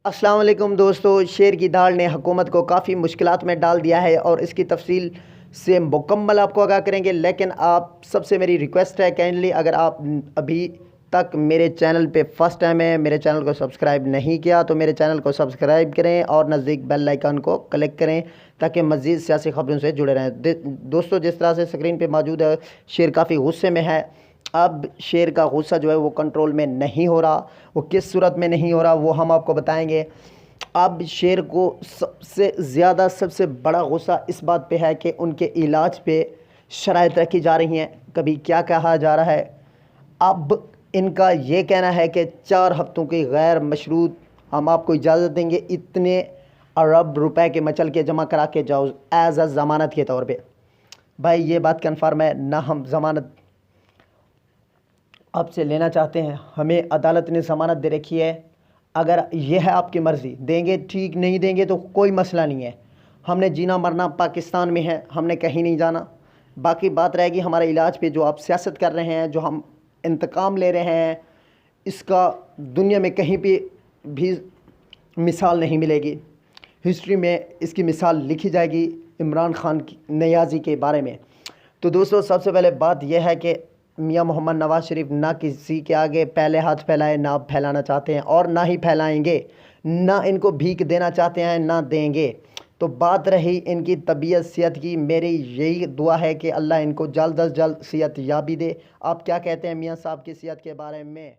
السلام علیکم دوستو، شیر کی دھاڑ نے حکومت کو کافی مشکلات میں ڈال دیا ہے اور اس کی تفصیل سے مکمل آپ کو آگاہ کریں گے۔ لیکن آپ سب سے میری ریکویسٹ ہے کائنڈلی اگر آپ ابھی تک میرے چینل پہ فرسٹ ٹائم ہے، میرے چینل کو سبسکرائب نہیں کیا تو میرے چینل کو سبسکرائب کریں اور نزدیک بیل آئیکن کو کلک کریں تاکہ مزید سیاسی خبروں سے جڑے رہیں۔ دوستو، جس طرح سے سکرین پہ موجود ہے، شیر کافی غصے میں ہے۔ اب شیر کا غصہ جو ہے وہ کنٹرول میں نہیں ہو رہا، وہ کس صورت میں نہیں ہو رہا وہ ہم آپ کو بتائیں گے۔ اب شیر کو سب سے بڑا غصہ اس بات پہ ہے کہ ان کے علاج پہ شرائط رکھی جا رہی ہیں۔ کبھی کیا کہا جا رہا ہے، اب ان کا یہ کہنا ہے کہ 4 ہفتوں کی غیر مشروط ہم آپ کو اجازت دیں گے، اتنے ارب روپے کے مچل کے جمع کرا کے جاؤ ایز اے ضمانت کے طور پہ۔ بھائی یہ بات کنفرم ہے، نہ ہم ضمانت آپ سے لینا چاہتے ہیں، ہمیں عدالت نے ضمانت دے رکھی ہے۔ اگر یہ ہے آپ کی مرضی، دیں گے ٹھیک، نہیں دیں گے تو کوئی مسئلہ نہیں ہے۔ ہم نے جینا مرنا پاکستان میں ہے، ہم نے کہیں نہیں جانا۔ باقی بات رہے گی ہمارے علاج پہ، جو آپ سیاست کر رہے ہیں، جو ہم انتقام لے رہے ہیں، اس کا دنیا میں کہیں پہ بھی مثال نہیں ملے گی۔ ہسٹری میں اس کی مثال لکھی جائے گی عمران خان کی نیازی کے بارے میں۔ تو دوستو، سب سے پہلے بات یہ ہے کہ میاں محمد نواز شریف نہ کسی کے آگے پہلے ہاتھ پھیلائے، نہ پھیلانا چاہتے ہیں اور نہ ہی پھیلائیں گے، نہ ان کو بھیک دینا چاہتے ہیں، نہ دیں گے۔ تو بات رہی ان کی طبیعت صحت کی، میری یہی دعا ہے کہ اللہ ان کو جلد از جلد صحت یابی دے۔ آپ کیا کہتے ہیں میاں صاحب کی صحت کے بارے میں؟